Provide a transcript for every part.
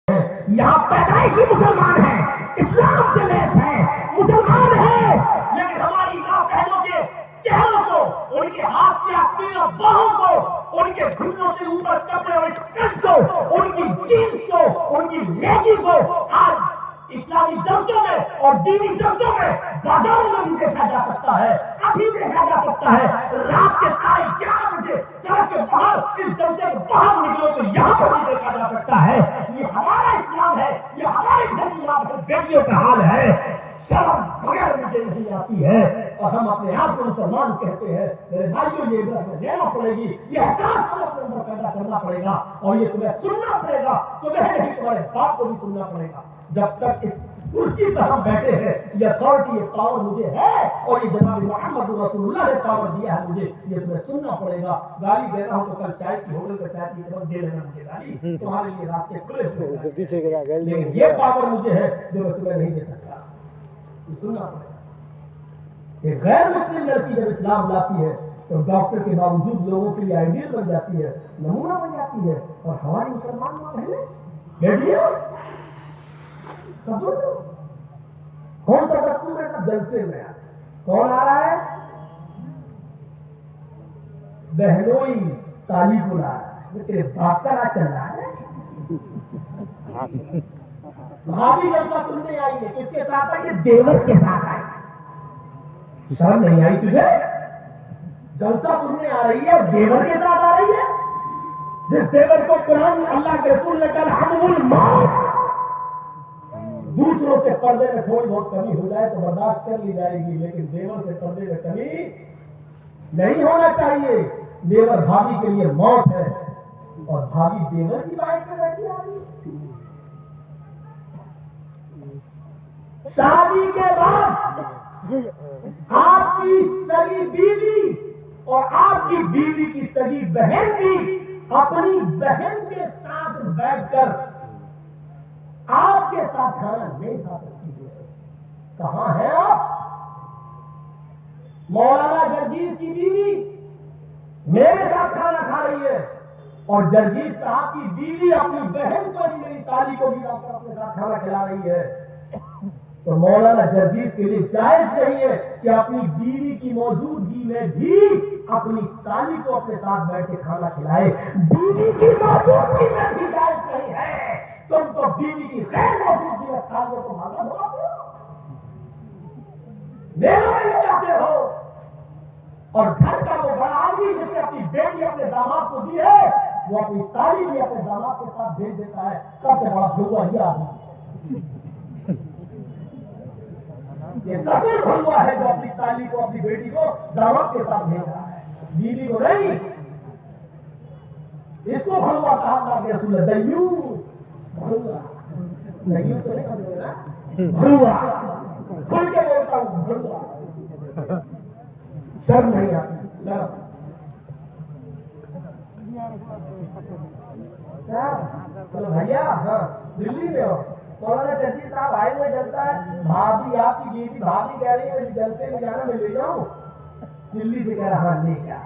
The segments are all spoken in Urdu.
یہاں پیدائشی مسلمان ہیں، اسلام سے لیس ہیں، مسلمان ہیں، لیکن ہماری ماں بہنوں کے چہروں کو، ان کے ہاتھ کے آستین اور باہوں کو، ان کے گھٹنوں سے اوپر کپڑے اور اسکرٹ کو، ان کی جینس کو، ان کی لیگی کو آج اسلامی جلسوں میں اور دینی جلسوں میں بازاروں میں بھی دیکھا جا سکتا ہے، ابھی دیکھا جا سکتا ہے۔ رات کے 11:30 بجے سڑک کے باہر اس جلسے کے باہر نکلو تو یہاں پر بھی دیکھا جا سکتا ہے۔ یہ ہمارا اسلام ہے، یہ ہمارے گھر کی ماں بیٹیوں کا حال ہے۔ شرم بغیر مجھے نہیں آتی ہے، اور ہم اپنے آپ کو مسلمان کہتے ہیں۔ میرے بھائیوں، یہ عبرت میں لینا پڑے گی، یہ احساس ہمیں اپنے اندر پیدا کرنا پڑے گا، اور یہ تمہیں سننا پڑے گا، تمہیں نہیں تمہارے باپ کو بھی سننا پڑے گا۔ جب تک اس کرسی پر ہم بیٹھے ہیں، یہ اتھارٹی، یہ پاور مجھے ہے، اور یہ جناب محمد رسول اللہ نے پاور دیا ہے مجھے، یہ تمہیں سننا پڑے گا۔ گالی دے رہا ہوں تو کل چائے کی ہوٹل پہ چائے کی طرف دے لینا مجھے گالی، تمہارے لیے راستے کھلے ہوئے، لیکن یہ پاور مجھے ہے جو میں تمہیں نہیں دے سکتا، یہ سننا پڑے گا۔ ایک غیر مسلم لڑکی جب اسلام لاتی ہے تو ڈاکٹر کے باوجود لوگوں کے لیے آئیڈیل بن جاتی ہے، نمونہ بن جاتی ہے، اور ہماری مسلمان ماں بہنیں بیٹھیے کون سا دستور ہے؟ سب جلسے میں کون آ رہا ہے؟ بہنوئی سالی کو لا رہا ہے، تیرے باپ کا راہ چل رہا ہے۔ بھابھی جلسہ سننے آئی ہے، کس کے ساتھ آئی ہے؟ دیور کے ساتھ آئی ہے۔ شرم نہیں آئی تجھے؟ جلسہ سننے آ رہی ہے، دیور کے ساتھ آ رہی ہے، جس دیور کو قرآن اللہ کے رسول نے کہا حمل الموت۔ دوسروں سے پردے میں تھوڑی بہت کمی ہو جائے تو برداشت کر لی جائے گی، لیکن دیور سے پردے میں کمی نہیں ہونا چاہیے۔ دیور بھابھی کے لیے موت ہے، اور بھابھی دیور کی بائک میں بیٹھی آ رہی ہے۔ شادی کے بعد آپ کی سگی بیوی اور آپ کی بیوی کی سگی بہن بھی اپنی بہن کے ساتھ بیٹھ کر آپ کے ساتھ کھانا نہیں کھا سکتی ہے۔ کہاں ہیں آپ؟ مولانا جرجیز کی بیوی میرے ساتھ کھانا کھا رہی ہے، اور جرجیز صاحب کی بیوی اپنی بہن کو، میری سالی کو بھی اپنے ساتھ کھانا کھلا رہی ہے۔ تو مولانا جرجیز کے لیے جائز نہیں ہے کہ اپنی بیوی کی موجودگی میں بھی اپنی سالی کو اپنے ساتھ بیٹھ کے کھانا کھلائے۔ بیوی کی موجودگی میں بھی جائز نہیں ہے، تم تو بیوی کی غیر موجودگی میں سالوں کو مانگا ہو، میرا نہیں چاہتے ہو۔ اور گھر کا وہ بڑا آدمی جس نے اپنی بیٹی اپنے داماد کو دی ہے، وہ اپنی سالی بھی اپنے داماد کے ساتھ بھیج دیتا ہے۔ سب سے بڑا بھگوا یہ آدمی ہے، یہ سسر بھگوا ہے جو اپنی سالی کو، اپنی بیٹی کو داماد کے ساتھ بھیج رہا ہے، بیوی کو نہیں۔ اس کو بھگوا کہا اللہ کے رسول نے، دیوس بھگوا، دیوس تو نہیں سمجھے نا، بھگوا، کھل کے بولتا ہوں بھگوا، شرم نہیں آتی، شرم۔ چلو بھیا، ہاں دلی میں ہو، مولانا جرجیز صاحب آئے ہوئے جلسہ ہے، بھابھی آپ کی بیوی بھابھی کہہ رہی ہے مجھے جلسے میں جانا، میں لے جاؤں؟ دلی سے کہہ رہا لے جا۔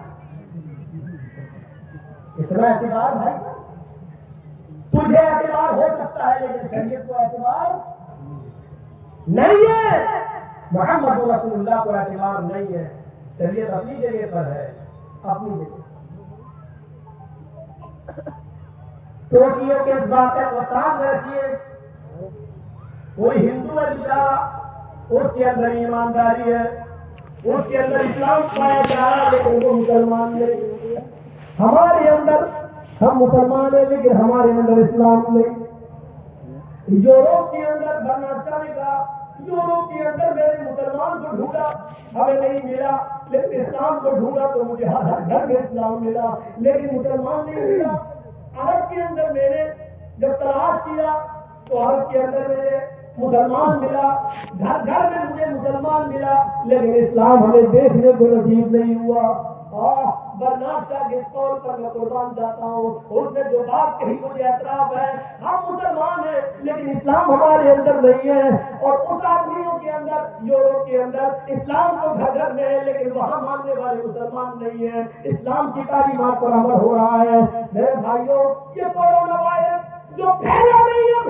اتنا اعتبار بھائی، تجھے اعتبار ہو سکتا ہے لیکن شریعت کو اعتبار نہیں ہے، محمد رسول اللہ کو اعتبار نہیں ہے۔ شریعت اپنی جگہ پر ہے، اپنی جگہ۔ ٹوکیو کے اس واقعے کو سامنے رکھیے، کوئی ہندو ہے بیچارہ، اس کے اندر ایمانداری ہے، اس کے اندر اسلام پایا جا رہا ہے، لیکن وہ مسلمان نہیں۔ ہمارے اندر ہم مسلمان ہیں لیکن ہمارے اندر اسلام نہیں۔ یوروپ کے اندر برناچا نے کہا، یوروپ کے اندر میں نے مسلمان کو ڈھونڈا، ہمیں نہیں ملا، لیکن اسلام کو ڈھونڈا تو مجھے ہر گھر میں اسلام ملا، لیکن مسلمان نہیں ملا۔ عرب کے اندر میں نے جب تلاش کیا تو عرب کے اندر میں نے مسلمان ملا، گھر گھر میں مجھے مسلمان ملا، لیکن اسلام ہمیں دیکھنے کو نصیب نہیں ہوا۔ برناٹا کے طور پر میں قربان جاتا ہوں، اس نے جو بات کہی مجھے اعتراف ہے، ہم مسلمان ہیں لیکن اسلام ہمارے اندر نہیں ہے، اور اس آدمیوں کے اندر، یوروپ کے اندر اسلام کو گھر گھر میں ہے لیکن وہاں ماننے والے مسلمان نہیں ہیں، اسلام کی تعلیمات پر عمل ہو رہا ہے۔ میرے بھائیوں، یہ کورونا وائرس جو پھیلا نہیں ہے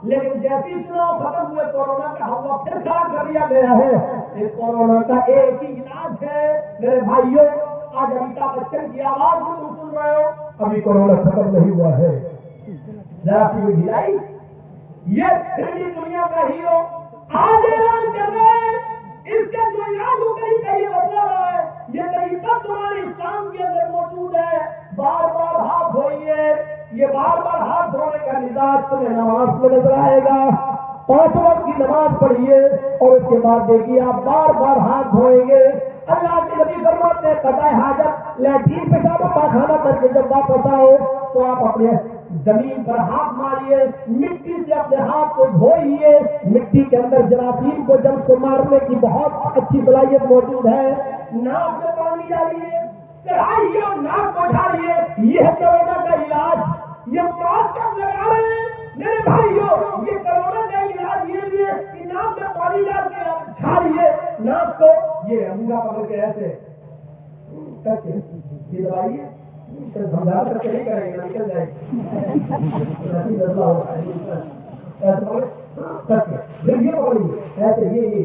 لیکن جیسے ہی چناؤ ختم ہوئے کورونا کا حملہ پھر کھڑا کر دیا گیا ہے. اس کورونا کا ایک ہی علاج ہے میرے بھائیوں. آج امیتابھ بچن کی آواز بھی تم سن رہے ہو, ابھی کورونا ختم نہیں ہوا ہے. ذرا سی ڈھلائی, یہ پھر بھی دنیا کا ہیرو آج اعلان کر رہے ہیں اس کا جو علاج ہو کہیں کا یہ بتا رہا ہے. یہ طریقہ تمہارے اسلام کے اندر موجود ہے. بار بار ہاتھ دھوئیے. یہ بار بار ہاتھ دھونے کا مزاج تمہیں نماز میں نظر آئے گا. 5 وقت کی نماز پڑھیے اور اس کے بعد دیکھیے آپ بار بار ہاتھ دھوئیں گے. اللہ کے نبی فرماتے ہیں قضاء حاجت لیٹرین پیشاب و پاخانہ کر کے جب واپس آؤ تو آپ اپنے زمین پر ہاتھ ماریے, مٹی سے اپنے ہاتھ کو دھوئیے. مٹی کے اندر جراثیم کو جلد کو مارنے کی بہت اچھی صلاحیت موجود ہے. ناک میں پانی ڈالیے, چڑھائیے اور ناک کو ڈالیے. یہ ہے کورونا کا علاج. یہ ماسک آپ لگا رہے ہیں میرے بھائیوں, یہ کورونا کا علاج یہ بھی ہے کہ ناک میں پانی ڈال کے آپ جھاڑیے ناک کو. یہ انگا پکڑ کے ایسے یہ دبائیے. سمجھا کر کے نہیں کریں گے, نکل جائے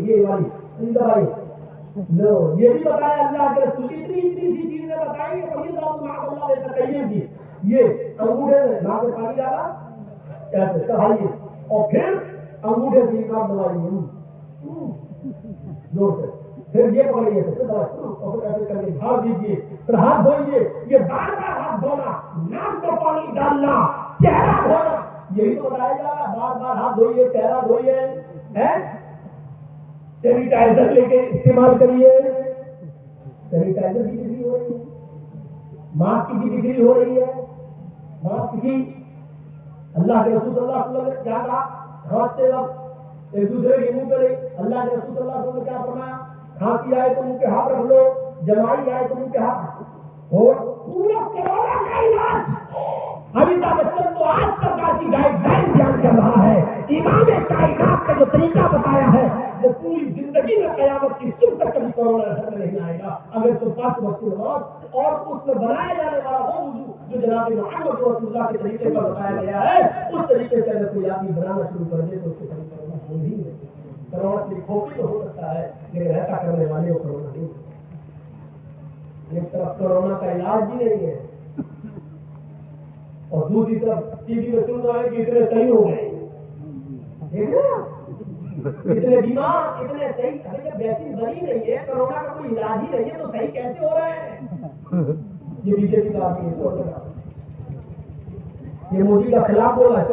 یہ والی دبائیے. یہ بھی بتایا اللہ کے رسول, اتنی سی چیزیں بتائی کہ یہ انگوٹھے سے ناک میں پانی ڈالا ایسے چڑھائیے اور پھر انگوٹھے سے ناک دبائیے زور سے. پھر یہ پکڑیے اور ایسے کر کے جھاڑ دیجیے. پھر ہاتھ دھوئیے. یہ بار بار ہاتھ دھونا, ناک میں پانی ڈالنا, چہرہ دھونا, یہی تو بتایا جا رہا ہے. بار بار ہاتھ دھوئیے, چہرہ دھوئیے, سینیٹائزر لے کے استعمال کریے. سینیٹائزر کی بکری ہو رہی ہے, ماسک کی بکری ہو رہی ہے. ماسک کی اللہ کے رسول صلی اللہ علیہ وسلم نے کیا کہا, کھانستے وقت ایک دوسرے کے منہ پہ اللہ کے رسول صلی اللہ علیہ وسلم نے کیا فرمایا, کھانسی آئے تو منہ کے ہاتھ رکھ لو, جمائی آئے تو منہ کے ہاتھ. اور پورا کورونا کا علاج امیتابھ بچن تو آج سرکار کی گائیڈ لائن بیان کر رہا ہے. امام کائنات کا جو طریقہ بتایا ہے وہ پوری زندگی میں قیامت کی صبح تک کبھی کورونا گھر میں نہیں آئے گا. اگر تو 5 وقت نماز اور اس میں بنایا جانے والا وہ وضو جو جناب محمد رسول اللہ کے طریقے پر بتایا گیا ہے اس طریقے سے اگر کوئی آدمی بنانا شروع کر دے تو اس کے کبھی کورونا ہو نہیں ہے. کورونا کی کھوپڑی تو ہو سکتا ہے لیکن ایسا کرنے والے کو کورونا نہیں. ایک طرف کورونا کا علاج بھی نہیں ہے اور دوسری طرف ٹی وی میں سن رہا ہے کہ اتنے صحیح ہو گئے, اتنے بیمار, اتنے صحیح. جب ویکسین بنی نہیں ہے, کورونا کا کوئی علاج ہی نہیں ہے تو صحیح کیسے ہو رہے ہیں؟ یہ بی جے پی کا آدمی ہے, یہ مودی کا خلاف بول رہا ہے,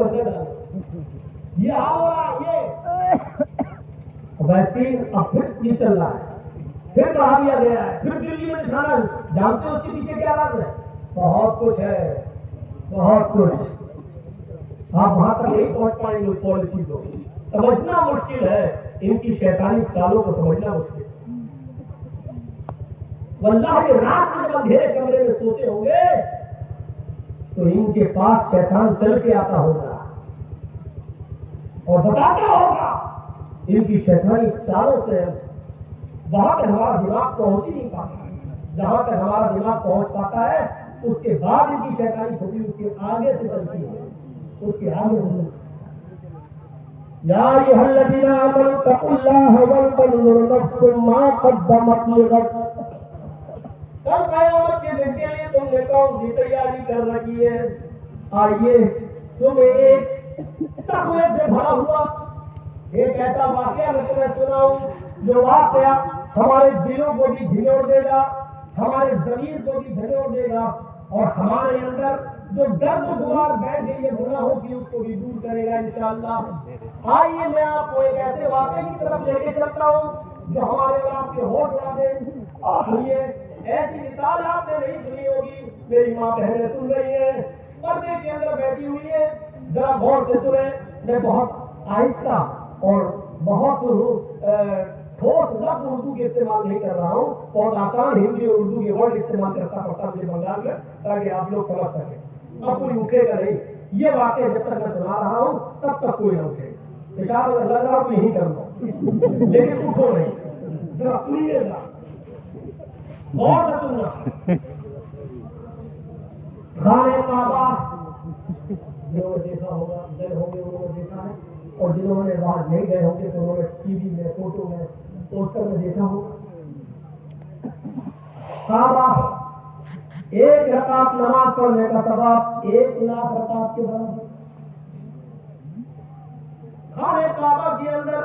یہ حال ہو رہا ہے. یہ ویکسین اب پھر یہ چل رہا ہے, پھر بڑھا دیا گیا ہے, پھر دلی میں دکھانا. جانتے ہو اس کے پیچھے کیا بات ہے؟ بہت کچھ ہے, بہت کچھ. آپ وہاں تک نہیں پہنچ پائیں گے. پالیسی کو سمجھنا مشکل ہے, ان کی شیطانی چالوں کو سمجھنا مشکل ہے. واللہ یہ رات میں جب اندھیرے کمرے میں سوتے ہوں گے تو ان کے پاس شیطان چل کے آتا ہوگا اور بتاتا ہوگا. ان کی شیطانی چالوں سے وہاں تک ہمارا دماغ پہنچ ہی نہیں پاتا. جہاں تک ہمارا دماغ پہنچ پاتا ہے اس کے بعد ان کی شیطانی چھوٹی اس کے آگے سے چلتی ہے, اس کے آگے سے. یا ایھا الذین آمنوا اتقوا اللہ ولتنظر نفس ما قدمت لغد. کل قیامت کے دن کے لیے تم نے کون سی تیاری کر رکھی ہے؟ آئیے تمہیں ایک تقوی سے بھرا ہوا ایک ایسا واقعہ میں تمہیں سناؤں جو واقعہ ہمارے دلوں کو بھی جھنجوڑ دے گا, ہمارے ضمیر کو بھی جھنجوڑ دے گا اور ہمارے اندر جو درد گوار بیٹھ گئی ہے گناہوں کی اس کو بھی دور کرے گا انشاءاللہ. آئیے میں آپ کو ایک ایسے واقعے کی طرف لے کے چلتا ہوں جو ہمارے اور آپ کے ہوش اڑا دے. سنیے, ایسی مثال آپ نے نہیں سنی ہوگی. میری ماں بہنیں سن رہی ہیں, پردے کے اندر بیٹھی ہوئی ہے, ذرا غور سے سنیں. میں بہت آہستہ اور بہت ٹھوس لفظ اردو کے استعمال نہیں کر رہا ہوں, بہت آسان ہندی اور اردو کے ورڈ استعمال کرتا پڑتا مجھے بنگال میں تاکہ آپ لوگ سمجھ سکیں. اب کوئی اٹھے گا نہیں. یہ واقعہ جب تک میں سنا رہا ہوں تب تک کوئی نہ اٹھے. اشارہ لگ رہا ہوں نہیں کروں لیکن اٹھو نہیں, ذرا سنیے گا غور سے سننا. خانہ کعبہ جنہوں نے دیکھا ہوگا گئے ہوں گے انہوں نے دیکھا ہے، اور جنہوں نے وہاں نہیں گئے ہوں گے تو انہوں نے ٹی وی میں، فوٹو میں، پوسٹر میں دیکھا ہوگا۔ صحابہ ایک رکعت نماز پڑھنے کا ثواب 1,00,000 رکعت کے برابر۔ خانہ کعبہ کے اندر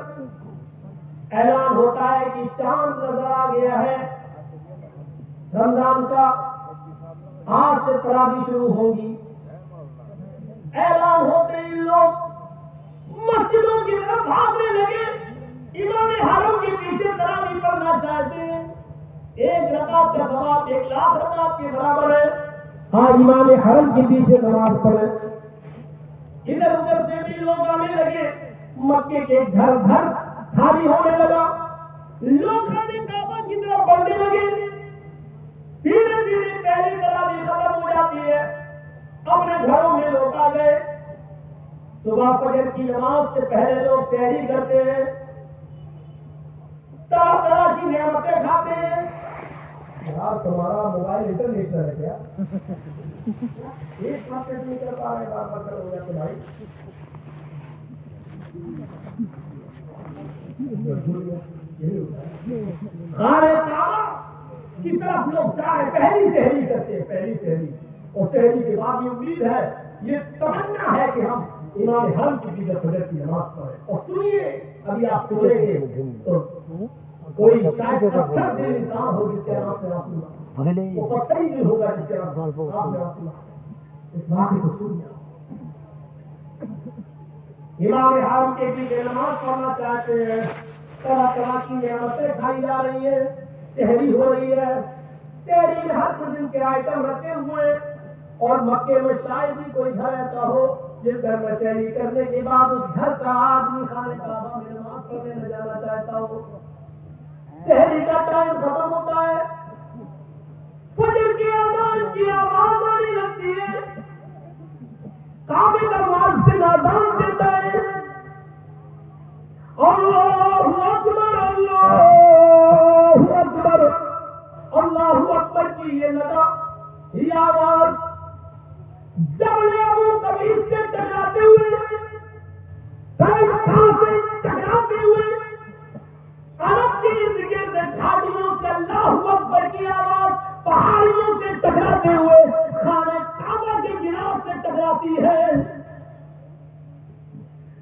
اعلان ہوتا ہے کہ چاند نظر آ گیا ہے، رمضان کا آج سے تراویح شروع ہوگی۔ اعلان ہوتے ہی لوگ مسجدوں کی طرف بھاگنے لگے، امام حرم کے پیچھے تراویح پڑھنا چاہتے ہیں۔ 1 رکعت کا ثواب 1,00,000 رکعت کے برابر ہے۔ ہاں، امام حرم کے پیچھے نماز پڑھے۔ ادھر ادھر سے بھی لوگ آنے لگے، مکے کے گھر گھر خالی ہونے لگا، لوگ خانہ کعبہ کی طرف بڑھنے لگے۔ دھیرے دھیرے پہلی تراویح ختم ہو جاتی ہے، اپنے گھروں میں لوگ آ گئے۔ صبح فجر کی نماز سے پہلے لوگ سحری کرتے ہیں، طرح طرح کی نعمتیں کھاتے ہیں۔ یار تمہارا موبائل انٹرنیشنل ہے کیا؟ ایک بات نہیں کر پا رہے، بار بار کر ہو جاتے بھائی۔ خانہ کعبہ کی طرف لوگ جا رہے، پہلی سحری کرتے ہیں، پہلی سحری، اور سحری کے بعد یہ امید ہے، یہ تمنا ہے کہ ہم امام حرم کی فجر کی نماز پڑھیں۔ اور سنیے، ابھی آپ سنیں گے تو کوئی شاید پتھر دل انسان ہو جس کے نام سے رسول اللہ، وہ پتھر ہی دل ہوگا جس کے نام سے رسول اللہ۔ اس بات کو سنیے، امام حرم کے پیچھے نماز پڑھنا چاہتے ہیں، طرح طرح کی نعمتیں کھائی جا رہی ہیں، سحری ہو رہی ہے، سحری میں ہر قسم کے آئٹم رکھے ہوئے ہیں، اور مکے میں شاید ہی کوئی گھر ایسا ہو جس گھر میں سحری کرنے کے بعد اس گھر کا آدمی خانہ کعبہ میں نماز پڑھنے نہ جانا چاہتا ہو۔ سحری کا ٹائم ختم ہوتا ہے، فجر کی اذان کی آواز آنے لگتی ہے، کعبے کا مؤذن اذان دیتا ہے، اللہ اکبر اللہ اکبر، اللہ اکبر کی یہ ندا، یہ آواز جبل ابو قبیس سے ٹکراتے ہوئے، سے ٹکراتے ہوئے، عرب کے ارد گرد گھاٹیوں سے اللہ اکبر کی آواز پہاڑیوں سے ٹکراتے ہوئے خانہ کعبہ کے گناف سے ٹکراتی ہے۔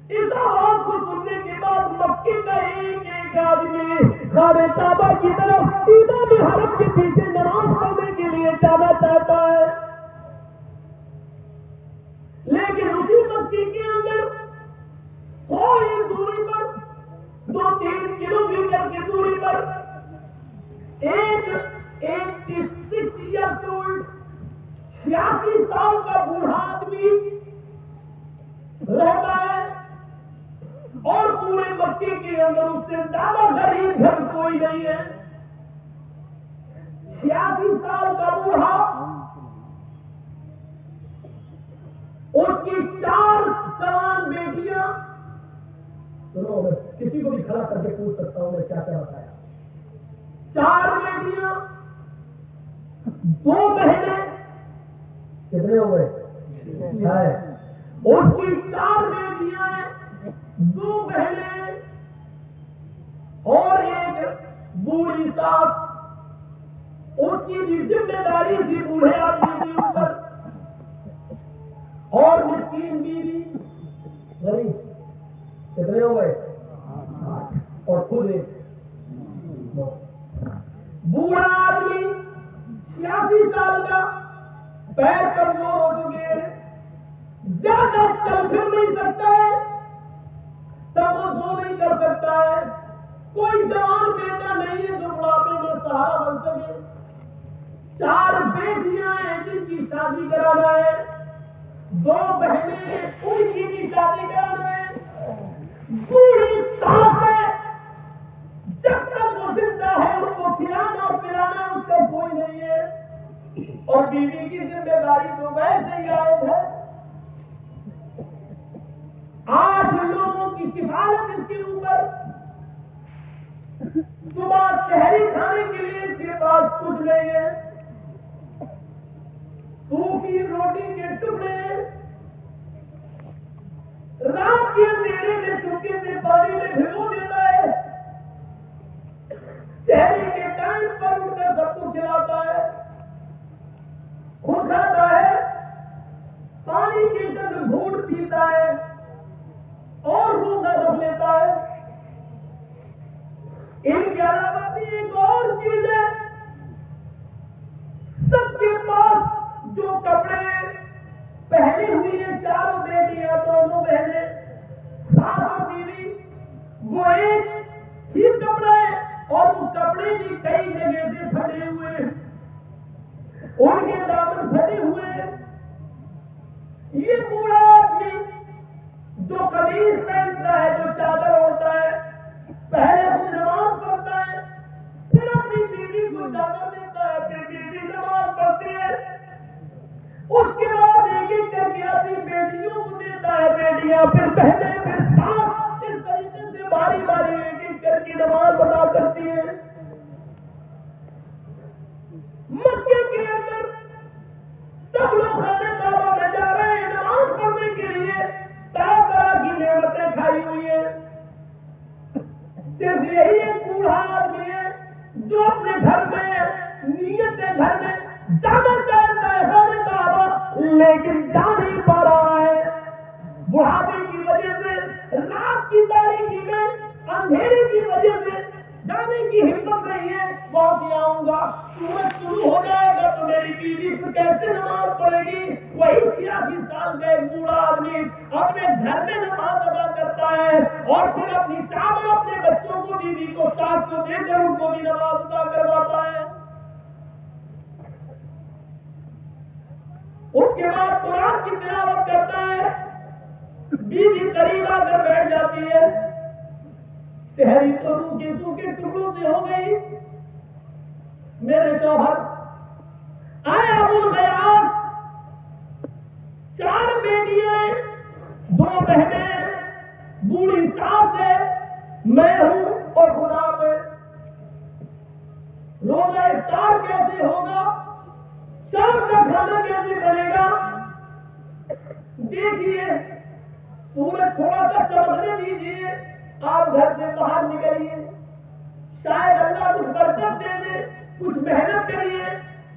اس آواز کو سننے کے بعد مکے کا ایک ایک آدمی خانہ کعبہ کی طرف امام حرم کے پیچھے نماز پڑھنے کے لیے جانا چاہتا ہے، لیکن اسی مکے کے اندر تھوڑی دوری پر، 2-3 کلومیٹر کی دوری پر ایک 86 ایئرس اولڈ 86 سال کا بوڑھا آدمی رہتا ہے، اور پورے مکے کے اندر اس سے زیادہ غریب گھر کوئی نہیں ہے۔ 86 سال کا بوڑھا، اس کی 4 جوان بیٹیاں، سنو میں کسی کو بھی کھڑا کر کے پوچھ سکتا ہوں میں کیا کیا بتایا۔ 4 بیٹیاں، 2 بہنیں، کتنے ہو گئے؟ اس کی 4 بیٹیاں، 2 بہنیں اور ایک بوڑھی ساس، اس کی بھی ذمہ داری تھی بوڑھے آدمی کے اوپر، اور مسکین بیوی، غریب، کتنے ہو گئے؟ 8، اور خود ایک بوڑھا آدمی 86 سال کا، پیر کمزور ہو چکے ہیں، زیادہ چل پھر نہیں سکتا ہے، توجہ نہیں کر سکتا ہے، کوئی جوان بیٹا نہیں ہے جو بڑھاپے میں سہارا بن سکے۔ 4 بیٹیاں ہیں جن کی شادی کرانا ہے، 2 بہنیں ہیں ان کی بھی شادی کرانا ہے، بوڑھی ساس ہے، جب تک وہ زندہ ہے ان کو کھلانا اور پلانا اس کا کوئی نہیں ہے، اور بیوی کی ذمہ داری تو ویسے ہی عائد ہے۔ 8 لوگوں کی کفالت اس کے اوپر، صبح سحری کھانے کے لیے اس کے پاس کچھ نہیں ہے، سوکھی روٹی کے ٹکڑے خود کھلاتا ہے، خود کھاتا ہے، پانی کی چند گھونٹ پیتا ہے اور روزہ رکھ لیتا ہے۔ ان کے علاوہ بھی ایک اور چیز ہے، سب کے پاس جو کپڑے پہنی ہوئی ہیں، چاروں بیٹیاں، دونوں بہنیں، ساتھ بیوی، وہ ایک ہی کپڑا ہے اور وہ کپڑے بھی کئی جگہ سے پھٹے ہوئے ہیں، ان کے دامن پھٹے ہوئے ہیں۔ یہ بوڑھا آدمی جو قمیص پہنتا ہے، جو چادر اوڑھتا ہے، پہلے خود نماز پڑھتا ہے، پھر اپنی بیوی کو چادر دیتا ہے، پھر بیوی نماز پڑھتی ہے، اس کے بعد ایک ایک کر کے اپنی بیٹیوں کو دیتا ہے، بیٹیاں پھر بہنیں، پھر ساتھ، اس طریقے سے باری باری ایک ایک کر کے نماز ادا کرتی ہے۔ مکے کے اندر سب لوگ خانہ کعبہ میں جا رہے ہیں نماز پڑھنے کے لیے، طرح طرح کی نعمتیں کھائی ہوئی ہیں، صرف یہی ایک بوڑھا آدمی ہے جو اپنے گھر میں نیت ہے، گھر میں جانا چاہتا ہے خانہ کعبہ، لیکن جا نہیں پا رہا ہے، بڑھاپے کی وجہ سے، رات کی تاریکی میں، اندھیرے کی وجہ سے جانے کی ہمت نہیں ہے۔ وہاں سے آؤں گا، سورج شروع ہو جائے گا تو میری بیوی پھر کیسے نماز پڑھے گی؟ وہی 86 سال کا ایک بوڑھا آدمی اپنے گھر میں نماز ادا کرتا ہے اور پھر اپنی چادر اپنے بچوں کو، بیوی کو، ساس کو دے کر ان کو بھی نماز ادا کرواتا ہے۔ اس کے بعد قرآن کی تلاوت کرتا ہے، بیوی قریب آ کر بیٹھ جاتی ہے، سحری تو روکے سوکھے ٹکڑوں سے ہو گئی، میرے شوہر آئے ابو الغیاس، 4 بیٹیاں، 2 بہنیں، بوڑھی ساس ہے، میں ہوں اور خدا پہ، روزہ افطار کیسے ہوگا؟ شام کا کھانا کیسے بنے گا؟ دیکھیے سورج تھوڑا سا چمکنے دیجیے، آپ گھر سے باہر نکلیے، شاید اللہ کچھ برکت دے دے، کچھ محنت کریے،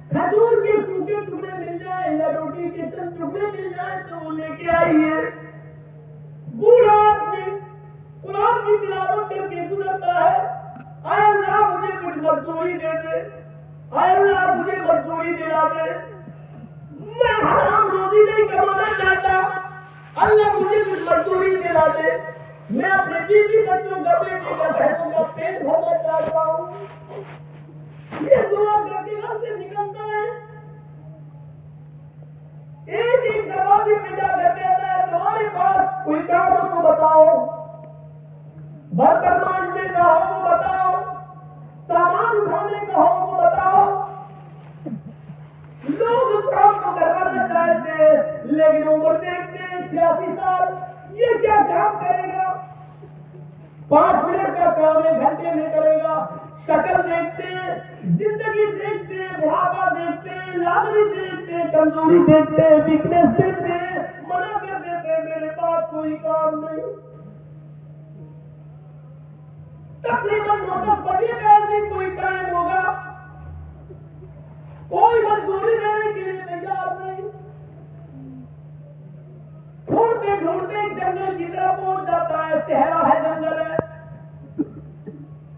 کھجور کے سوکھے ٹکڑے مل جائیں یا روٹی کے چند ٹکڑے مل جائیں تو وہ لے کے آئیے۔ بوڑھا آدمی قرآن کی تلاوت کر کے گزرتا ہے، اے اللہ مجھے کچھ مزدوری دے دے، اے اللہ مجھے مزدوری دلا دے، میں حرام روزی نہیں کمانا چاہتا، اللہ مجھے کچھ مزدوری دلا دے، میں اپنے بیوی بچوں کا، بیٹی کا، بہنوں کا پیٹ بھرنا چاہتا ہوں۔ یہ دعا کر کے گھر سے نکلتا ہے، ایک ایک دروازے پہ جا کر کہتا ہے تمہارے پاس کوئی کام ہو تو بتاؤ، برتن مانجنے کا ہو تو بتاؤ، سامان اٹھانے کا ہو تو بتاؤ۔ لوگ اس کام کو کروانا چاہتے ہیں لیکن عمر دیکھتے ہیں 86 سال، یہ کیا کام کرے گا؟ 5 منٹ کا کام 1 گھنٹے میں کرے گا۔ شکل دیکھتے ہیں، زندگی دیکھتے ہیں، بڑھاپا دیکھتے ہیں، لالچ دیکھتے ہیں، کمزوری دیکھتے ہیں، ویکنیس دیکھتے ہیں، منع کر دیتے ہیں میرے پاس کوئی کام نہیں۔ تقریباً 10 بجے کا ایسے کوئی ٹائم ہوگا، کوئی مزدوری دینے کے لیے تیار نہیں، ڈھونڈتے ڈھونڈتے ایک جنگل کی طرف پہنچ جاتا ہے، صحرا ہے، جنگل ہے،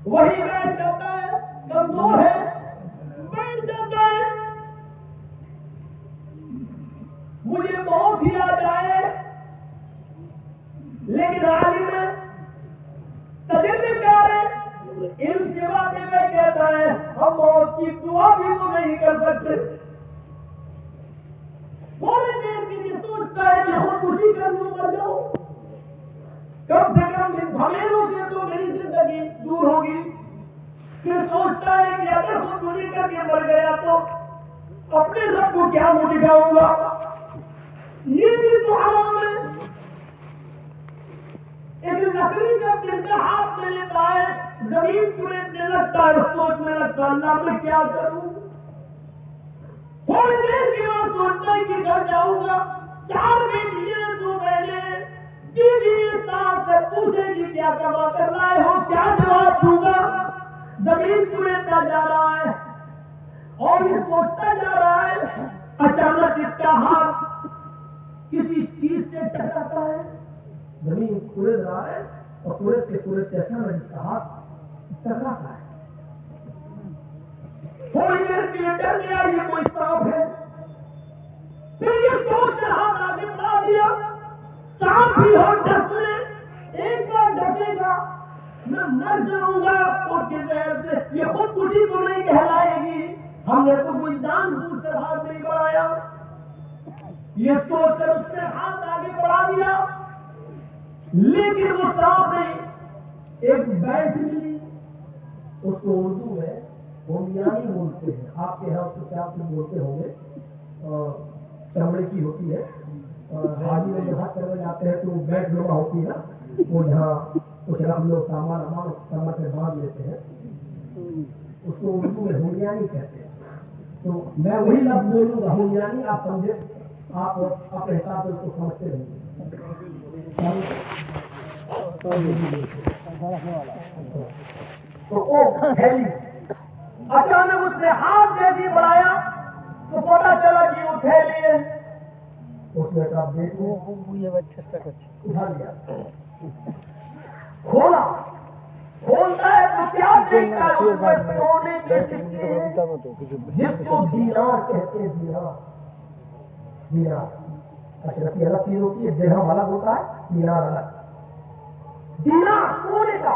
وہی بیٹھ جاتا ہے، کمزور ہے، بیٹھ جاتا ہے، مجھے موت ہی آ جائے، لیکن عالم ہے، تجربے کار ہے، علم کے واقعے میں کہتا ہے ہم موت کی دعا بھی تو نہیں کر سکتے۔ تھوڑی دیر کے لیے سوچتا ہے کہ خودکشی کر لوں، مر جاؤں، کم سے کم ان جھمیلوں سے تو میری زندگی دور ہوگی۔ پھر سوچتا ہے کہ اگر خودکشی کر کے مر گیا تو اپنے رب کو کیا منہ دکھاؤں گا، یہ بھی تو حرام ہے۔ ایک لکڑی کا ڈنڈا ہاتھ میں لیتا ہے، زمین کریدنے لگتا ہے، سوچنے لگتا ہے اللہ میں کیا کروں۔ تھوڑی دیر کے بعد سوچتا ہے کہ گھر جاؤں گا، 4 بیٹیاں، 2 بہنیں، بیوی ساس سے پوچھے گی کیا کما کر لائے ہو، کیا جواب دوں گا؟ زمین کریدتا جا رہا ہے، اور یہ سوچتا جا رہا ہے، اچانک اس کا ہاتھ کسی چیز سے ٹکراتا ہے، زمین کھرد رہا ہے اور کھردتے کھردتے اچانک اس کا ہاتھ ٹکراتا ہے. تھوڑی دیر کے لیے ڈر گیا یہ کوئی سانپ ہے، پھر یہ سوچ کر ہاتھ آگے بڑھا دیا، سانپ بھی ہو ڈس میں، ایک بار ڈسے گا میں مر جاؤں گا اور کے زہر سے، یہ خودکشی تو نہیں کہلائے گی، ہم نے تو کوئی جان بوجھ کر ہاتھ نہیں بڑھایا. یہ سوچ کر اس نے ہاتھ آگے بڑھا دیا، لیکن وہ سانپ نے ایک بیٹ ملی، اس کو اردو میں ہومیانی بولتے ہیں، آپ کے یہاں تو کیا بولتے ہوں گے، چمڑے کی ہوتی ہے، حاجی میں جہاں کرنے جاتے ہیں تو بیٹ نما ہوتی ہے نا، وہ جہاں کچھ رکھ لو سامان امان کمر سے باندھ لیتے ہیں، اس کو اردو میں ہومیانی کہتے ہیں. تو میں وہی لفظ بولوں گا ہومیانی، آپ سمجھے، آپ اپنے حساب سے اس کو سمجھتے رہیں گے. تو اچانک اس نے ہاتھ جیسی بڑھایا تو پتا چلا کہ وہ تھیلی ہے. اس نے کہا دیکھو، اٹھا لیا، کھولا، کھولتا ہے تو کیا دیکھتا ہے، اس میں سونے کے سکے جس کو دینار کہتے ہیں. دینار اشرفی الگ چیز ہوتی ہے، درہم الگ ہوتا ہے، دینار الگ. دینار سونے کا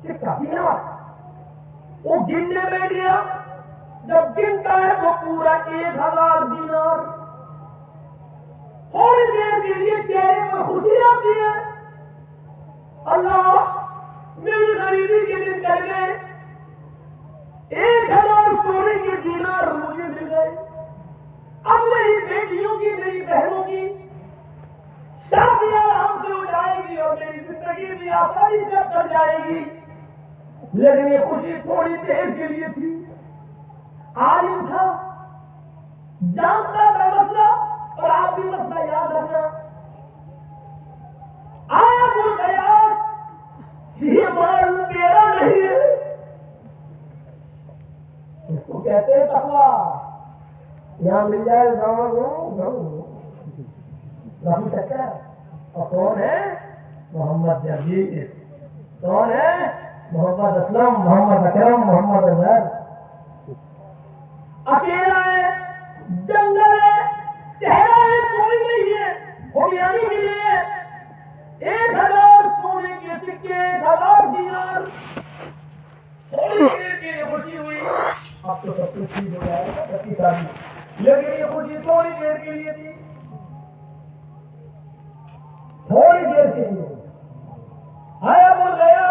سکہ، دینار. وہ گننے بیٹھ گیا، جب گنتا ہے تو پورا 1000 دینار. تھوڑی دیر کے لیے چہرے پر خوشی آتی ہے، اللہ میری غریبی کے دن کر گئے، 1000 سونے کے دینار مجھے مل گئے. اب میری بیٹیوں کی، میری بہنوں کی شادی آرام سے ہو جائے گی اور میری زندگی بھی آسانی سے کٹ جائے گی. لیکن یہ خوشی تھوڑی دیر کے لیے تھی. عالم تھا، جانتا تھا مسئلہ، اور آپ بھی مسئلہ یاد رکھنا. آیا وہ قیاس، یہ مال میرا نہیں ہے، اس کو کہتے ہیں تقویٰ. یہاں مل جائے رحم شکر. اور کون ہے؟ محمد جاوید. کون ہے؟ محمد اسلم، محمد اکرم، محمد اظہر. اکیلا ہے، جنگل ہے، صحرا ہے، کوئی نہیں ہے. ہومیانی ملی ہے، 1000 سونے کے سکے، 1000 دینار. تھوڑی دیر کی خوشی ہوئی، اب تو سب کچھ ٹھیک ہو جائے گا، لیکن یہ خوشی تھوڑی دیر کے لیے تھی، تھوڑی دیر کے لیے. آیا بول گیا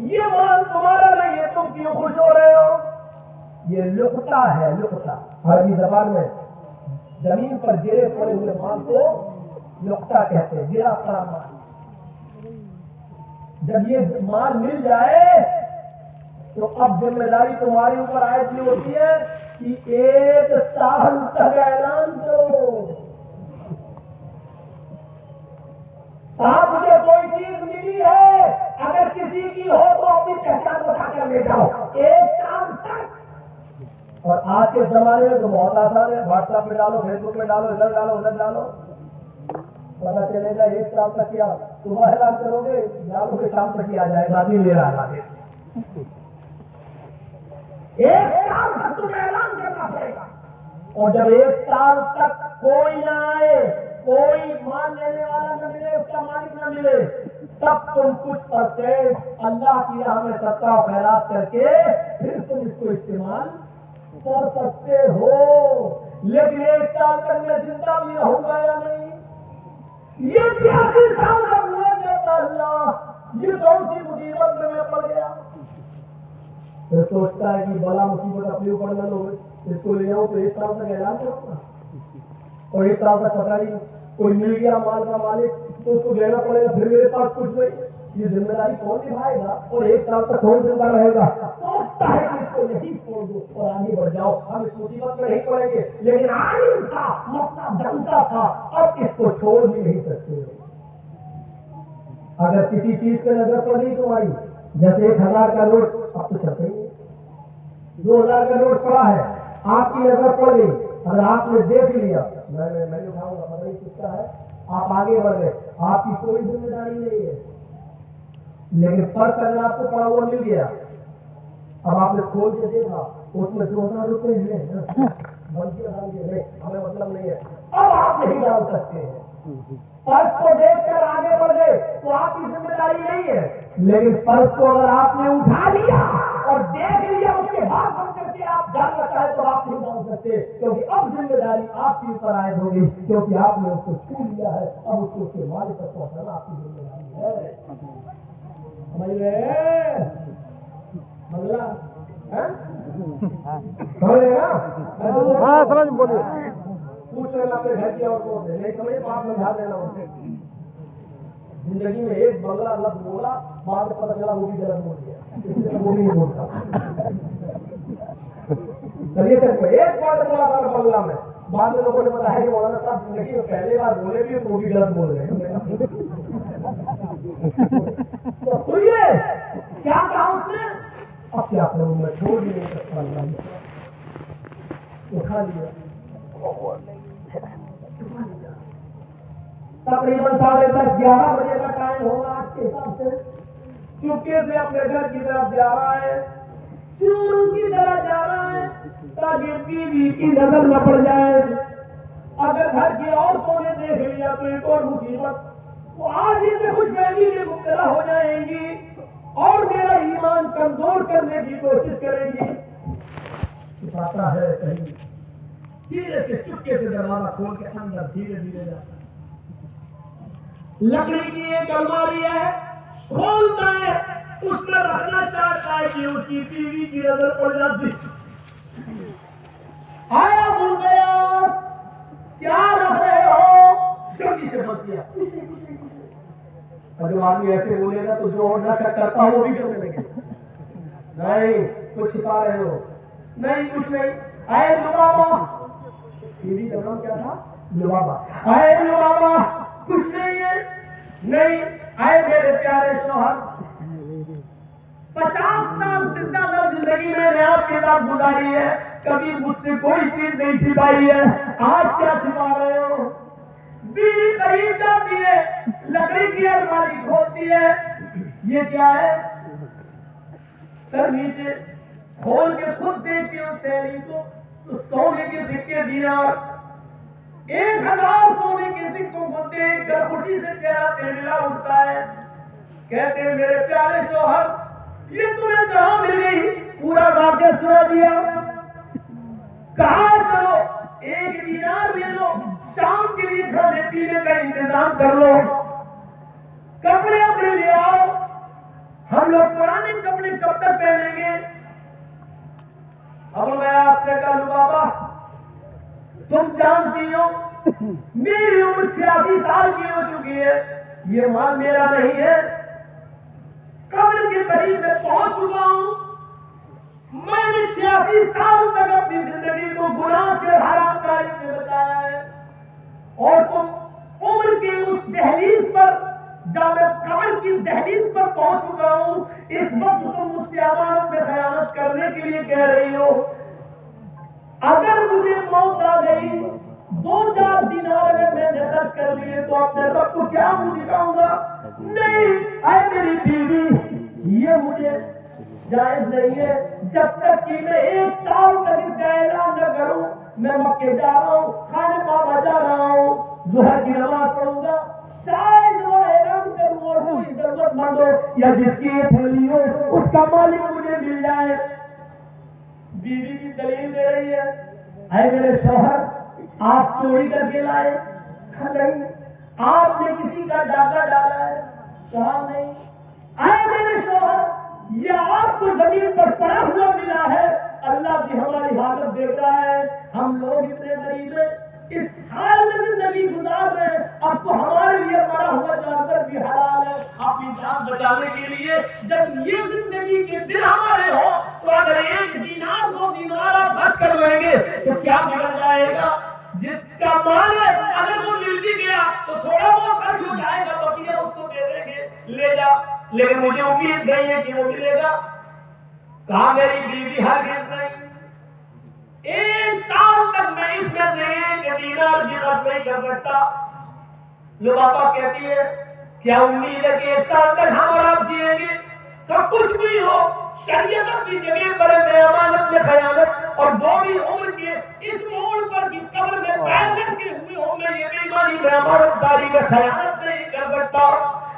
یہ مال تمہارا نہیں ہے، تم کیوں خوش ہو رہے ہو؟ یہ لقطہ ہے، لقطہ عربی زبان میں زمین پر گرے پڑے ہوئے مال کو لقطہ کہتے ہیں، گرا پڑا مال. جب یہ مال مل جائے تو اب ذمہ داری تمہاری اوپر عائد نہیں ہوتی ہے کہ 1 سال تک اعلان کرو صاحب مجھے کوئی چیز ملی ہے، اگر کسی کی ہو تو اپنی پہچان بتا کر لے جاؤ 1 سال تک. اور آج کے زمانے میں تو بہت آسان ہے، واٹس ایپ پہ ڈالو، فیس بک پہ ڈالو، ادھر ڈالو ادھر ڈالو، پتا چلے گا 1 سال تک کیا صبح اعلان کرو گے ڈالو گے شام تک کیا جائے گا، آدمی میرا آگے 1 سال تک تمہیں اعلان کرنا پڑے گا. اور جب 1 سال تک کوئی نہ آئے، کوئی مال لینے والا نہ ملے، اس کا مالک نہ ملے، تب تم کچھ پرسنٹ اللہ کی راہ میں صدقہ و خیرات کر کے پھر تم اس کو استعمال کر سکتے ہو. لیکن 1 سال تک میں زندہ بھی رہوں گا یا نہیں؟ یہ 86 سال کا ہوا کہتا اللہ یہ کون سی مصیبت میں پڑ گیا. پھر سوچتا ہے کہ بلا مصیبت اپنے اوپر نہ لو، اس کو لے جاؤ تو 1 سال تک اعلان کرو گا، اور 1 سال تک پتا نہیں کوئی مل گیا مال کا مالک تو اس کو دینا پڑے گا، پھر میرے پاس کچھ نہیں. یہ ذمہ داری کون نبھائے گا اور 1 سال تک کون زندہ رہے گا؟ سوچتا ہے کہ اس کو یہی چھوڑ دو اور آگے بڑھ جاؤ، ہم اس مصیبت میں نہیں پڑیں گے. لیکن عالم تھا، مسئلہ جانتا تھا، اب اس کو چھوڑ بھی نہیں سکتے. اگر کسی چیز پہ نظر پڑ گئی تمہاری، جیسے 1000 کا نوٹ، اب تو چلتے ہی 2000 کا نوٹ پڑا ہے، آپ کی نظر پڑ گئی، اگر آپ نے دیکھ لیا میں اٹھاؤں گا، پتہ نہیں کس کا ہے، آپ آگے بڑھ گئے، آپ کی کوئی ذمہ داری نہیں ہے، لیکن پرس اگر آپ کو پڑا ہوا مل گیا، اب آپ نے کھول کے دیکھا اس میں 2000 روپئے ہیں، ہمیں مطلب نہیں ہے، اب آپ نہیں ڈال سکتے ہیں۔ پرس کو دیکھ کر آگے بڑھ گئے تو آپ کی ذمہ داری نہیں ہے، لیکن پرس کو اگر آپ نے اٹھا لیا اور دیکھ لیا اس کے بعد بند کر کے آپ ڈالنا چاہے تو آپ نہیں ڈال سکتے، کیونکہ اب ذمہ داری آپ کے اوپر عائد ہوگی، کیونکہ آپ نے اس کو چھو لیا ہے، اب اس کو اس کے مالک تک پہنچانا آپ کی ذمہ داری ہے۔ سمجھ گئے بنگلہ؟ ہاں سمجھ بولیے۔ پوچھ لینا اپنے گھر کی عورتوں سے، نہیں سمجھے تو آپ سمجھا دینا اسے۔ زندگی میں ایک بنگلہ لفظ بولا، بعد میں پتہ چلا وہ بھی غلط بول گیا، اس لیے وہ بھی نہیں بولتا۔ چلیے سر ایک بات بولا تھا بنگلہ میں، بعد میں لوگوں نے بتایا کہ مولانا صاحب زندگی میں پہلے بار بولے بھی وہ بھی غلط بول رہے ہیں۔ تو سنیے کیا کہا اس نے، اب کیا کروں میں، چھوڑ بھی نہیں سکتا، اٹھا لیا تقریباً 10:30 بجے کا ٹائم ہوگا آج کے حساب سے، چپکے سے اپنے گھر کی طرف جا رہا ہے، شروع کی طرف جا رہا ہے تاکہ بیوی کی نظر نہ پڑ جائے، اگر گھر کی عورتوں نے دیکھ لیا تو ایک اور مصیبت، وہ آج ہی سے خوش فہمی میں مبتلا ہو جائیں گی اور میرا ایمان کمزور کرنے کی کوشش کریں گی۔ چھپاتا ہے کہیں، دھیرے سے چپکے سے دروازہ کھول کے اندر دھیرے دھیرے جاتا ہے، لکڑی کی ایک الماری ہے، کھولتا ہے، اس میں رکھنا چاہتا ہے کہ اس کی بیوی کی نظر پڑ جاتی، آیا بھول گیا کیا رکھ رہے ہو، جلدی سے بند کیا، اور جو آدمی ایسے بولے گا تو جو اور نہ کرتا ہو وہ بھی کرنے لگے، نہیں کچھ چھپا رہے ہو، نہیں کچھ نہیں، آئے لبابا، بیوی کا نام کیا تھا، لبابا، آئے لبابا کچھ نہیں ہے، نہیں، آئے میرے پیارے شوہر، 50 سال سے زیادہ زندگی میں نے آپ کے ساتھ گزاری ہے، کبھی مجھ سے کوئی چیز نہیں چھپائی ہے، آج کیا چھپا رہے ہو؟ بیوی قریب جاتی ہے، لکڑی کی الماری کھولتی ہے، یہ کیا ہے؟ سر نیچے کھول کے خود دیکھتی ہوں تیلی کو، تو سونے کے سکے دیا، 1000 سونے کے سکوں کو دیکھ کر خوشی سے چہرہ تیرلا اٹھتا ہے، کہتے ہیں میرے پیارے شوہر یہ تمہیں کہاں مل گئی؟ پورا واقعہ سنا دیا، کہا چلو 1 دینار لے لو، شام کے لیے کھانے پینے کا انتظام کر لو، کپڑے اپنے لے آؤ، ہم لوگ پرانے کپڑے کب تک پہنیں گے؟ اب میں آپ سے کہا بابا تم جانتی ہو میری عمر 86 سال کی ہو چکی ہے، یہ مال میرا نہیں ہے، قبر کے قریب میں پہنچ چکا ہوں، میں نے 86 سال تک اپنی زندگی کو گناہ سے حرام کاری سے بچایا ہے، اور تم عمر کی اس دہلیز پر، جب میں قبر کی دہلیز پر پہنچ چکا ہوں، اس وقت تم مجھ سے امانت میں خیانت کرنے کے لیے کہہ رہی ہو، اگر مجھے موت آ گئی 2-4 دینار اگر میں نے خرچ کر لیے تو اپنے رب کو کیا منہ دکھاؤں گا؟ نہیں، اے میری بیوی یہ مجھے جائز نہیں ہے، جب تک کہ میں 1 سال تک اس کا اعلان نہ کروں، میں مکے جا رہا ہوں، خانہ کعبہ جا رہا ہوں، ظہر کی نماز پڑھوں گا، شاید وہ اعلان کروں اور کوئی ضرورت مند ہو یا جس کی یہ تھیلی ہو اس کا مالک مجھے مل جائے۔ بیوی کی دلیل دے رہی ہے، اے میرے شوہر آپ چوری کر کے لائے؟ نہیں۔ آپ نے کسی کا ڈاکہ ڈالا ہے؟ کہا نہیں۔ اے میرے شوہر یہ آپ کو زمین پر پڑا ہوا ملا ہے، اللہ بھی ہماری حالت دیکھ رہا ہے، ہم لوگ اتنے غریب ہیں، اس حال میں زندگی گزار رہے ہیں، اب تو ہمارے لیے مرا ہوا جانور بھی حلال ہے، اپنی جان بچانے کے لیے جب یہ زندگی کے دن ہمارے ہو تو اگر 1 دینار 2 دینار آپ خرچ کر لیں گے تو کیا بگڑ جائے گا؟ جس کا مال ہے اگر وہ مل بھی گیا تو تھوڑا بہت خرچ ہو جائے گا، بقیہ اس کو دے دیں گے، لے جا، لیکن مجھے امید نہیں ہے کہ وہ ملے گا۔ کہا میری بیوی ہرگز نہیں، 1 سال تک میں اس میں سے 1 دینار بھی خرچ نہیں کر سکتا۔ لبابہ کہتی ہے کیا امید ہے کہ 1 سال تک ہم اور آپ جیئیں گے؟ کہ کچھ بھی ہو شریعت اپنی جگہ پر بے امانت میں خیانت، اور وہ بھی عمر کے اس موڑ پر کی قبر میں پیر رکھے ہوئے ہوں میں یہ بے ایمانی بے امانت داری میں خیانت نہیں کر سکتا۔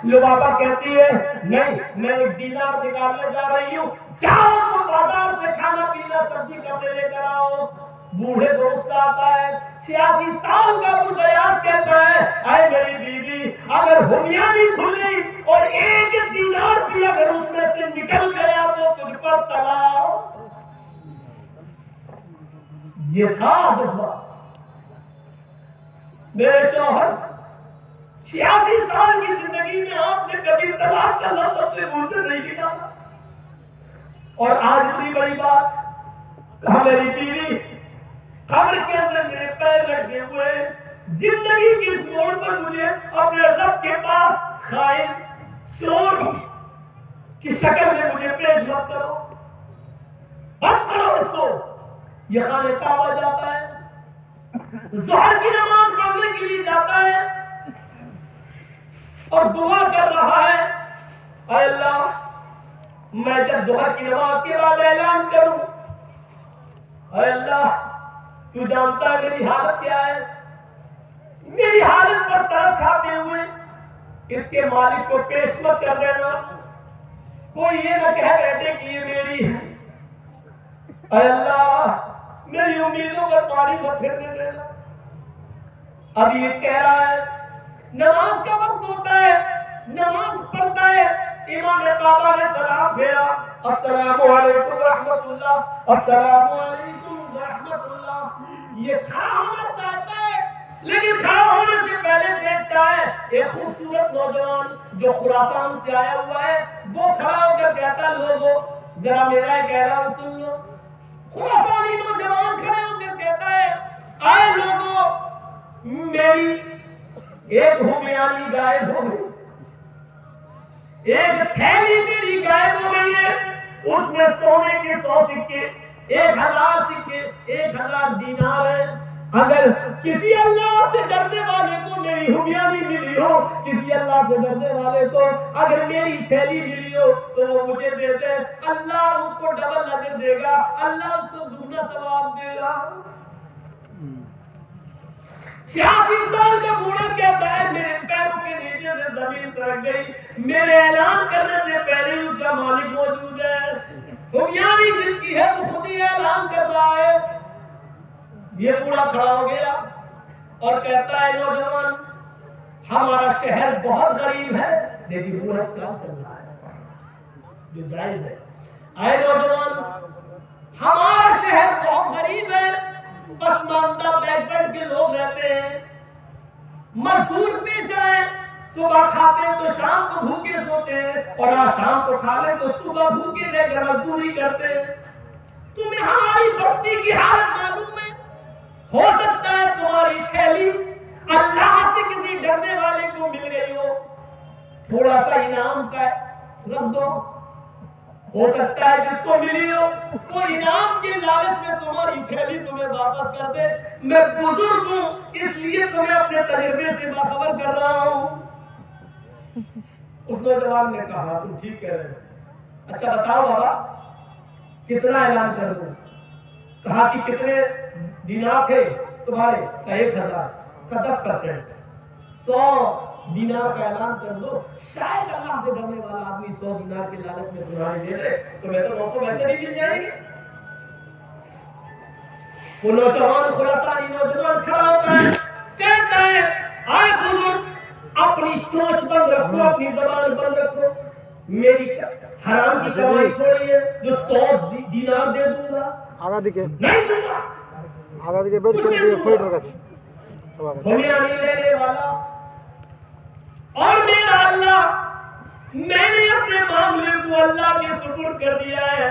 لبابہ کہتی ہے نہیں، میں 1 دینار نکالنے جا رہی ہوں، جاؤ تو بازار سے کھانا پینا سبزی کپڑے لے کر آؤ۔ بوڑھے کو غصہ آتا ہے، 86 سال کا ابوالغیاث کہتا ہے اے میری بیوی اگر ہمیانی کھلی اور 1 دینار بھی اگر اس میں سے نکل گیا تو تجھ پر طلاق۔ یہ تھا جذبہ میرے شوہر، 86 سال کی زندگی میں آپ نے کبھی طلاق کا لفظ اپنے منہ سے نہیں نکالا، اور آج اتنی بڑی بات کہا میری بیوی قبر کے اندر میرے پیر لگے ہوئے، زندگی کی اس موڑ پر مجھے اپنے رب کے پاس خائن چور کی شکل میں مجھے پیش مت کرو، بند کرو اس کو۔ یہ خانہ کعبہ جاتا ہے، ظہر کی نماز پڑھنے کے لیے جاتا ہے اور دعا کر رہا ہے اے اللہ میں جب ظہر کی نماز کے بعد اعلان کروں، اے اللہ تو جانتا ہے میری حالت کیا ہے، میری حالت پر ترس کھاتے ہوئے اس کے مالک کو پیش مت کر دینا، کوئی یہ نہ کہہ بیٹھے کہ یہ میری ہے، اے اللہ میری امیدوں پر پانی مت پھرنے دینا۔ اب یہ کہہ رہا ہے، نماز کا وقت ہوتا ہے، نماز پڑھتا ہے، امام کعبہ نے سلام پھیرا، السلام علیکم ورحمۃ اللہ، السلام علیکم ورحمۃ اللہ۔ یہ کھڑا ہونا چاہتا ہے لیکن کھڑا ہونے سے پہلے دیکھتا ہے ایک خوبصورت نوجوان جو خراسان سے آیا ہوا ہے، وہ کھڑا ہو کر کہتا لوگو ذرا میرا ایک اعلان سن لو۔ خراسانی نوجوان کھڑے ہو کر کہتا ہے اے لوگو میری ایک ہمیانی غائب ہو گئی، ایک تھیلی میری غائب ہو گئی ہے، اس میں سونے کے 100 سکے، 1000 سکے، 1000 دینار ہے، اگر کسی اللہ سے ڈرنے والے کو میری ہمیانی ملی ہو، کسی اللہ سے ڈرنے والے کو اگر میری تھیلی ملی ہو تو وہ مجھے دے دے، اللہ اس کو ڈبل اجر دے گا، اللہ اس کو دگنا ثواب دے گا۔ 86 سال کا بوڑھا کہتا ہے میرے پیروں کے نیچے سے زمین سرک گئی، میرے اعلان کرنے سے پہلے اس کا مالک موجود ہے، ہمیانی جس کی ہے وہ خود ہی اعلان کر رہا ہے۔ یہ بوڑھا کھڑا ہو گیا اور کہتا ہے نوجوان ہمارا شہر بہت غریب ہے، لیکن بوڑھا چال چل رہا ہے جو جائز ہے، اے نوجوان ہمارا شہر بہت غریب ہے، پسماندہ بیک ورڈ کے لوگ رہتے ہیں، مزدور پیشہ ہے، صبح کھاتے ہیں تو شام کو بھوکے سوتے ہیں، اور شام کو کھا لیں تو صبح بھوکے رہ کر مزدوری کرتے ہیں، تمہیں ہماری بستی کی حالت معلوم ہے، ہو سکتا ہے تمہاری تھیلی اللہ سے کسی ڈرنے والے کو مل گئی ہو، تھوڑا سا انعام کا رکھ دو، ہو سکتا ہے جس کو ملی ہو وہ انعام کے لالچ میں تمہاری تھیلی تمہیں واپس کر دے، میں بزرگ ہوں اس لیے تمہیں اپنے تجربے سے باخبر کر رہا ہوں۔ اس نوجوان نے کہا تم ٹھیک کہہ رہے ہو، اچھا بتاؤ بابا کتنا اعلان کر دوں؟ کہا کہ کتنے دینار تھے تمہارے؟ کہا 1000 کا 10%، 100 دینار کا اعلان کر دو، شاید اللہ سے ڈرنے والا آدمی 100 دینار کے لالچ میں تمہارے دے دے، تمہیں تو 900 ویسے بھی مل جائیں گے۔ وہ نوجوان خراسانی نوجوان کھڑا ہوتا ہے، کہتا ہے آئے بزرگ اپنی چونچ بند رکھو، اپنی زبان بند رکھو، میری حرام کی کمائی تھوڑی ہے جو 100 دینار دے دوں گا، نہیں دوں گا، کچھ نہیں دوں گا، ہمیں نہیں لینے والا، اور میرا اللہ میں نے اپنے معاملے کو اللہ کے سپرد کر دیا ہے،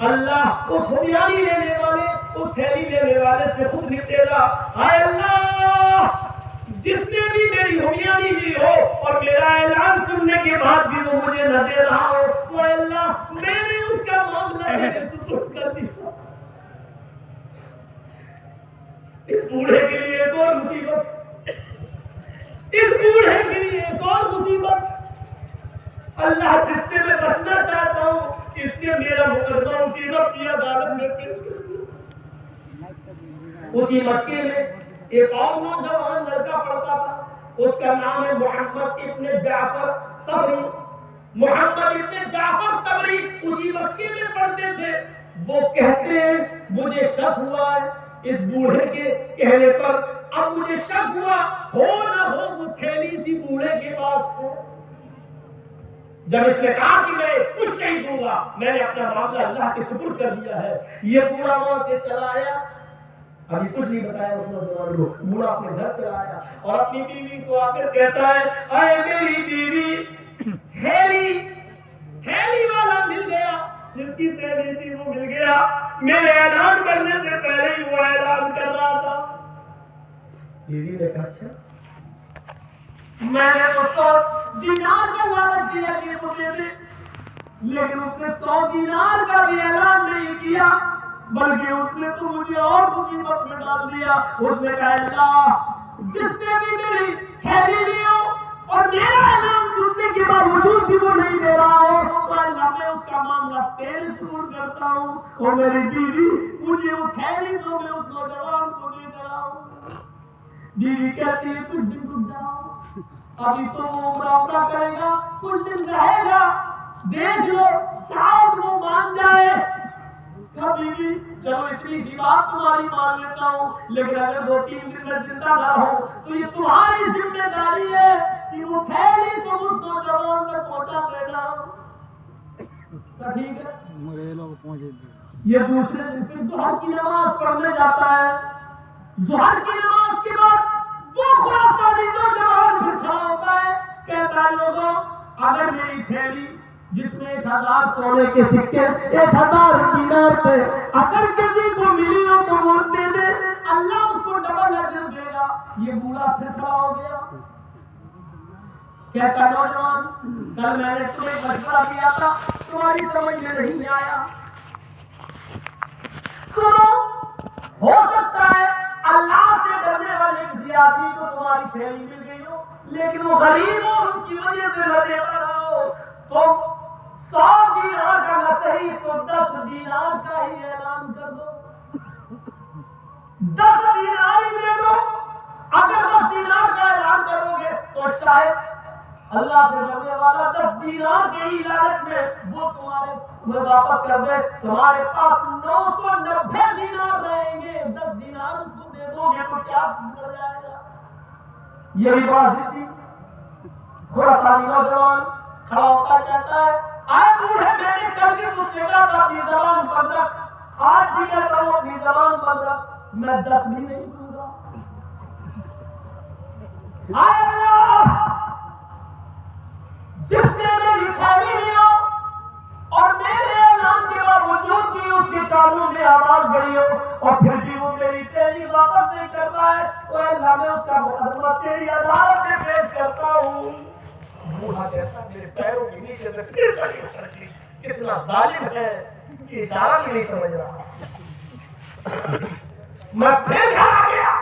اللہ اس ہمیانی لینے والے اس تھیلی لینے والے سے خود نپٹے گا۔ اے اللہ جس نے بھی میری ہمیانی لی ہو اور میرا اعلان سننے کے بعد بھی وہ مجھے نہ دے رہا ہو تو اے اللہ میں نے اس کا معاملہ تیرے سپرد کر دیا. اس بوڑھے کے لیے ایک اور مصیبت, اس بوڑھے کے لیے ایک اور مصیبت. اللہ جس سے میں بچنا چاہتا ہوں اس نے میرا مقدمہ مصیبت کی عدالت میں پیش کر دیا. اسی مکے میں ایک اور نوجوان لڑکا پڑھتا تھا, اس کا نام ہے محمد ابن جعفر طبری. محمد ابن جعفر طبری اسی مکے میں پڑھتے تھے. وہ کہتے ہیں مجھے شک ہوا ہے اس بوڑھے کے کہنے پر, اب مجھے شک ہوا ہو نہ ہو وہ تھیلی سی بوڑھے کے پاس ہے. جب اس نے کہا کہ میں کچھ نہیں دوں گا, میں نے اپنا معاملہ اللہ کے سپرد کر دیا ہے. یہ بوڑھا وہاں سے چلا آیا, ابھی کچھ نہیں بتایا اس نوجوان کو. بوڑھا اپنے گھر چلا آیا اور اپنی بیوی کو آ کر کہتا ہے اے میری بیوی, تھیلی والا مل گیا, جس کی تھیلی تھی وہ مل گیا. میرے اعلان کرنے سے پہلے ہی وہ اعلان کر رہا تھا. بیوی نے کہا اچھا, میں نے اس کو دینار کا لالچ دیا کہ مجھے دے, لیکن اس نے 100 دینار کا بھی اعلان نہیں کیا, بلکہ اس نے تو مجھے اور مصیبت میں ڈال دیا. اس نے کہا اللہ جس نے بھی میری تھیلی لی ہو اور میرا اعلان سننے کے باوجود بھی وہ نہیں دے رہا ہو تو اللہ میں اس کا معاملہ تیرے سپرد کرتا ہوں. اور میری بیوی مجھے وہ تھیلی تو میں اس نوجوان کو دے کر آؤں. بیوی کہتی ہے کچھ دن رک جاؤ, ابھی تو وہ عمرہ کرے گا, کچھ دن رہے گا, دیکھ لو شاید وہ مان جائے. کہا بیوی چلو اتنی سی بات تمہاری مان لیتا ہوں, لیکن اگر 2-3 دن میں زندہ نہ ہو تو یہ تمہاری ذمہ داری ہے کہ وہ تھیلی تم اس نوجوان تک پہنچا دینا. ٹھیک ہے. یہ دوسرے دن پھر ظہر کی نماز پڑھنے جاتا ہے. ظہر کی نماز کے بعد وہ خراسانی نوجوان پھر کھڑا ہوتا ہے, کہتا ہے لوگوں اگر میری تھیلی جس میں 1000 سونے کے سکے 1000 دینار تھے اگر کسی کو ملی ہو تو وہ دے دے, اللہ اس کو ڈبل اجر دے گا. یہ بوڑھا پھر کھڑا ہو گیا, کہتا نوجوان کل میں نے تمہیں مشورہ دیا تھا, تمہاری سمجھ میں نہیں آیا. سنو, ہو سکتا ہے اللہ سے ڈرنے والے کسی آدمی کو تمہاری تھیلی مل گئی ہو, لیکن وہ غریب ہو اس کی وجہ سے نہ دے پا رہا ہو, تو 100 دینار کا نہ صحیح تو 10 دینار کا ہی اعلان کر دو. 10 دینار ہی دے دو. اگر 10 دینار کا اعلان کرو گے تو شاید اللہ سے ڈرنے والا 10 دینار کے ہی لالچ میں وہ تمہارے میں واپس کر دے. تمہارے پاس 990 دینار رہیں گے, 10 دینار اس کو دے دو گے تو کیا بڑھ جائے گا. یہ بھی بڑا ضدی خراسانی نوجوان کھڑا ہوتا کہتا ہے آئے بوڑھے, میں نے کل بھی تجھ سے کہا تھا اپنی زبان بند رکھ, آج بھی کہتا ہوں اپنی زبان بند رکھ, میں 10 بھی نہیں دوں گا. آئے اللہ جس نے میری تھیلی لی ہو اور میرے اعلان کے باوجود بھی اس کے کانوں میں آواز گئی ہو اور پھر بھی وہ میری تھیلی واپس نہیں کرتا ہے, تو اللہ میں اس کا مقدمہ تیری عدالت میں پیش کرتا ہوں. بوڑھا کہتا میرے پیروں کے نیچے سے پھر چڑھی, کتنا ظالم ہے, یہ اشارہ بھی نہیں سمجھ رہا. میں پھر گھر آ گیا,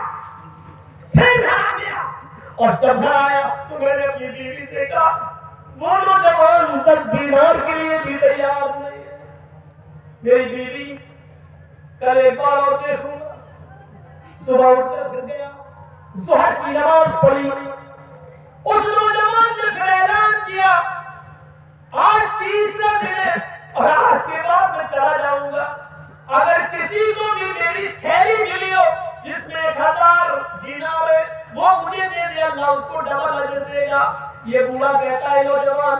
اور جب گھر آیا تو میں نے اپنی بیوی سے کہا وہ نوجوان 10 دینار کے لیے بھی تیار نہیں ہے. میری بیوی کل ایک بار اور دیکھوں گا. صبح اٹھ کر پھر گیا, ظہر کی نماز پڑھی. اس نوجوان نے پھر اعلان کیا آج 30واں دن ہے اور آج کے بعد میں چلا جاؤں گا. اگر کسی کو بھی میری تھیلی ملی ہو جس میں 1000 دینار ہے وہ مجھے دے دے, اللہ اس کو ڈبل اجر دے گا. یہ بوڑھا کہتا ہے نوجوان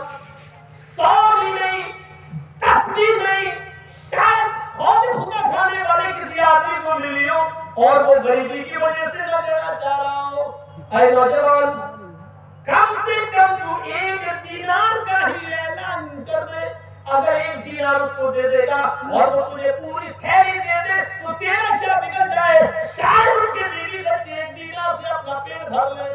100 بھی نہیں, 10 بھی نہیں, شاید خدا کھانے والے کسی آدمی کو ملی ہو اور وہ غریبی کی وجہ سے نہ دینا چاہ رہا ہو. اے نوجوان کم سے کم تو 1 دینار کا ہی اعلان کر دے. اگر 1 دینار اس کو دے دے گا اور وہ تجھے پوری تھیلی دے دے تو تیرا کیا بگڑ جائے, شاید اس کے بیوی بچے 1 دینار سے اپنا پیٹ بھر لے.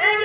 1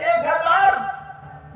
1000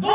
2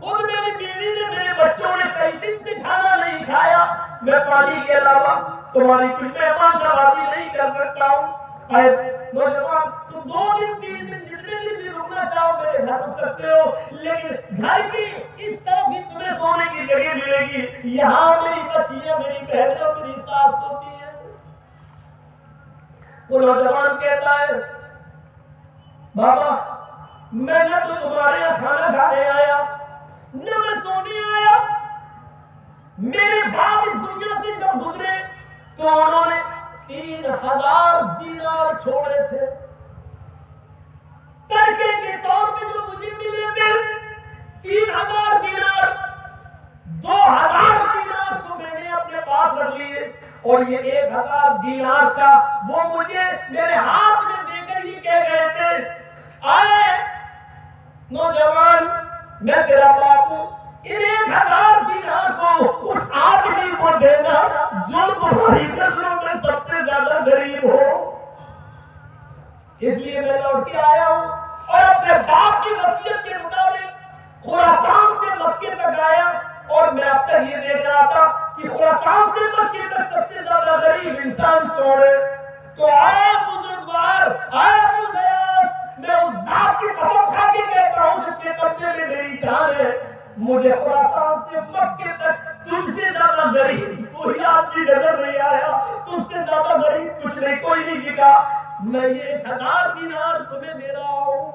خود میری بیوی نے میرے بچوں نے کئی دن سے کھانا نہیں کھایا، میں پانی کے علاوہ تمہاری کوئی مہمان نوازی نہیں کر سکتا ہوں۔ اے نوجوان، تم 2 دن 3 دن جتنے دن بھی رکنا چاہو میرے گھر رک سکتے ہو، لیکن گھر کی اس طرف ہی تمہیں سونے کی جگہ ملے گی، یہاں میری بچیاں میری بہنیں اور میری ساس سوتی ہیں۔ وہ نوجوان کہتا ہے بابا میں نہ تو تمہارے یہاں کھانا کھانے آیا نہ میں سونے آیا، میرے باپ اس دنیا سے جب گزرے تو انہوں نے 3000 دینار چھوڑے تھے، ترکے کے طور پہ جو مجھے ملے تھے 3000 دینار، 2000 دینار تو میں نے اپنے پاس رکھ لیے، اور یہ 1000 دینار کا وہ مجھے میرے ہاتھ میں دے کر یہ کہہ گئے تھے آئے نوجوان میں تیرا باپ ہوں، ان 1000 دینار کو اس آدمی کو دینا جو تمہاری نظروں میں سب سے زیادہ غریب ہو۔ اس لیے میں لوٹ کے آیا ہوں اور اپنے باپ کی وصیت کے مطابق خراسان سے مکے تک آیا، اور میں اب تک یہ دیکھ رہا تھا کہ خراسان سے مکے تک سب سے زیادہ غریب انسان کون ہے۔ تو آئے بزرگوار، آئے ابوالغیاث، میں اس ذات کی قسم کھا کے کہتا ہوں جس کے قبضے میں میری جان ہے، مجھے خراسان سے مکے تک تجھ سے زیادہ غریب کوئی آدمی نظر نہیں آیا، تجھ سے زیادہ غریب کچھ نہیں، کوئی نہیں دکھا، میں یہ 1000 دینار تمہیں دے رہا ہوں۔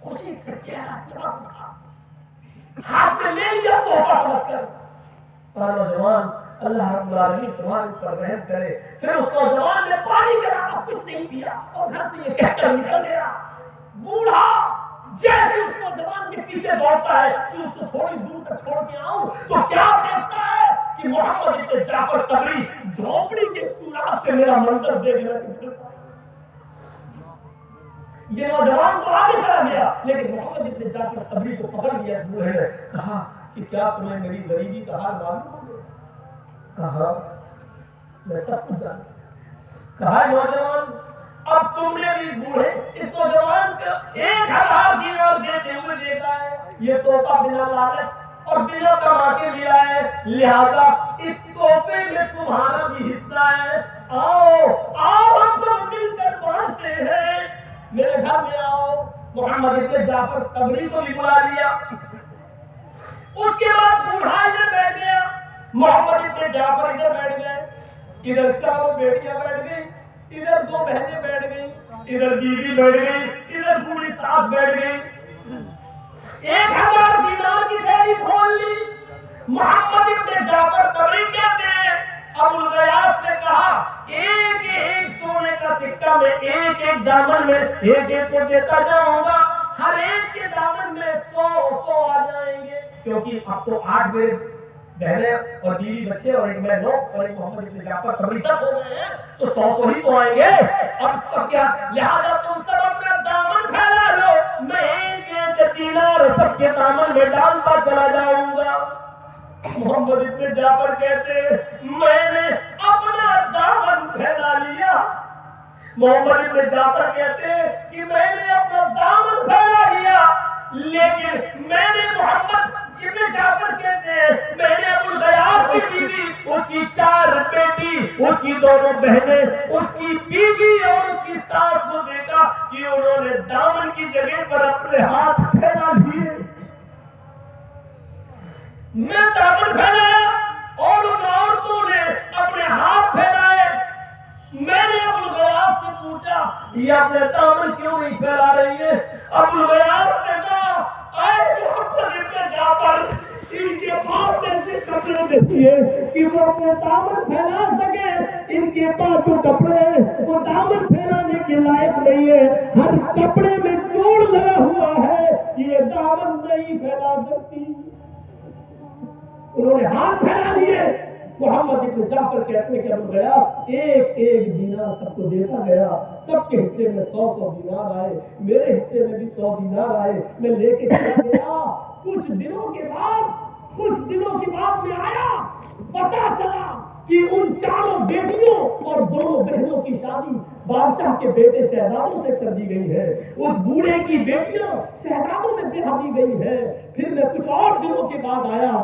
خوشی سے چہرہ چمک اٹھا، ہاتھ میں لے لیا تحفہ سمجھ کر۔ نوجوان اللہ رب العالمین تمہارے اوپر رحم کرے۔ پھر اس نوجوان نے پانی کے علاوہ کچھ نہیں پیا اور گھر سے یہ کہہ کر نکل گیا۔ بوڑھا جیسے اس نوجوان کے پیچھے دوڑتا ہے کہ اس کو تھوڑی دور تک چھوڑ کے آؤں تو کیا دیکھتا ہے کہ محمد ابن جعفر طبری جھونپڑی کے سوراخ سے میرا منظر دیکھ رہا ہے۔ یہ نوجوان تو آگے چلا گیا، لیکن محمد ابن جعفر طبری کو پکڑ لیا اس بوڑھے نے، کہا کہ کیا تمہیں میری غریبی کا حال معلوم ہو گیا؟ کہا میں سب کچھ جانتا ہوں۔ کہا نوجوان اب تم نے بھی بوڑھے اس نوجوان کو 1000 دینار دیتے ہوئے دیکھا ہے، یہ تحفہ بنا لالچ اور بنا کما کے ملا ہے، لہذا اس تحفے میں تمہارا بھی حصہ ہے، آؤ آؤ ہم سب مل کر بانٹتے ہیں، میرے گھر میں آؤ۔ محمد ابن جعفر طبری کو بھی بلا لیا۔ اس کے بعد بوڑھا ادھر بیٹھ گیا، محمد ابن جعفر ادھر بیٹھ گئے، ادھر 4 بیٹیاں بیٹھ گئی، ادھر 2 بہنیں بیٹھ گئی، ادھر بیوی بیٹھ گئی، ادھر بوڑھی ساس بیٹھ گئی۔ 1000 دینار کی تھیلی کھول لی۔ محمد ابن جعفر طبری کہتے ہیں ابوالغیاث نے کہا ایک ایک سونے کا سکہ میں ایک ایک دامن میں ایک ایک کو دیتا جاؤں گا، ہر ایک کے دامن میں 100 آ جائیں گے، کیونکہ اب تو 8 میرے بہنیں اور بیوی بچے اور ایک میں 9 اور ایک محمد ابن جعفر طبری 10 ہو گئے ہیں، تو 100 ہی تو آئیں گے۔ اب سب کیا، لہذا تم سب اپنا دامن پھیلا لو، میں ایک ایک دینار سب کے دامن میں ڈالتا چلا جاؤں گا۔ محمد ابن جعفر کہتے میں نے اپنا دامن پھیلا لیا۔ محمد ابن جعفر کہتے کہ میں نے اپنا دامن پھیلا لیا، لیکن میں نے محمد ابن جعفر کہتے ہیں میں نے ابوالغیاث کی بیوی، اس کی 4 بیٹی، اس کی 2 بہنیں، اس کی بیوی اور اس کی ساس کو دیکھا کہ انہوں نے دامن کی جگہ پر اپنے ہاتھ پھیلا لیے۔ میں دامن پھیلایا اور ان عورتوں نے اپنے ہاتھ پھیلائے۔ میں نے ابوالغیاث سے پوچھا یہ اپنے دامن کیوں نہیں پھیلا رہی ہے؟ ابوالغیاث نے کہا اے محمد ابن جعفر، ان کے پاس ایسے کپڑے دیکھیے کہ وہ اپنے دامن پھیلا سکے، ان کے پاس جو کپڑے ہیں وہ دامن پھیلانے کے لائق نہیں ہے، ہر کپڑے میں چوڑ لگا ہوا ہے، یہ دامن نہیں پھیلا سکتی۔ انہوں نے ہاتھ پھیلا دیے۔ محمد ابن جعفر کہتے ہیں کہ ابوالغیاث ایک ایک دینار سب کو دیتا گیا، سب کے حصے میں 100 دینار آئے، میرے حصے میں بھی 100 دینار آئے، میں لے کے چلا گیا۔ کچھ دنوں کے بعد میں آیا، پتا چلا کہ ان 4 بیٹیوں اور 2 بہنوں کی شادی بادشاہ کے بیٹے شہزادوں سے کر دی گئی ہے، اس بوڑھے کی بیٹیاں شہزادوں میں بیاہ دی گئی ہے۔ پھر میں کچھ اور دنوں کے بعد آیا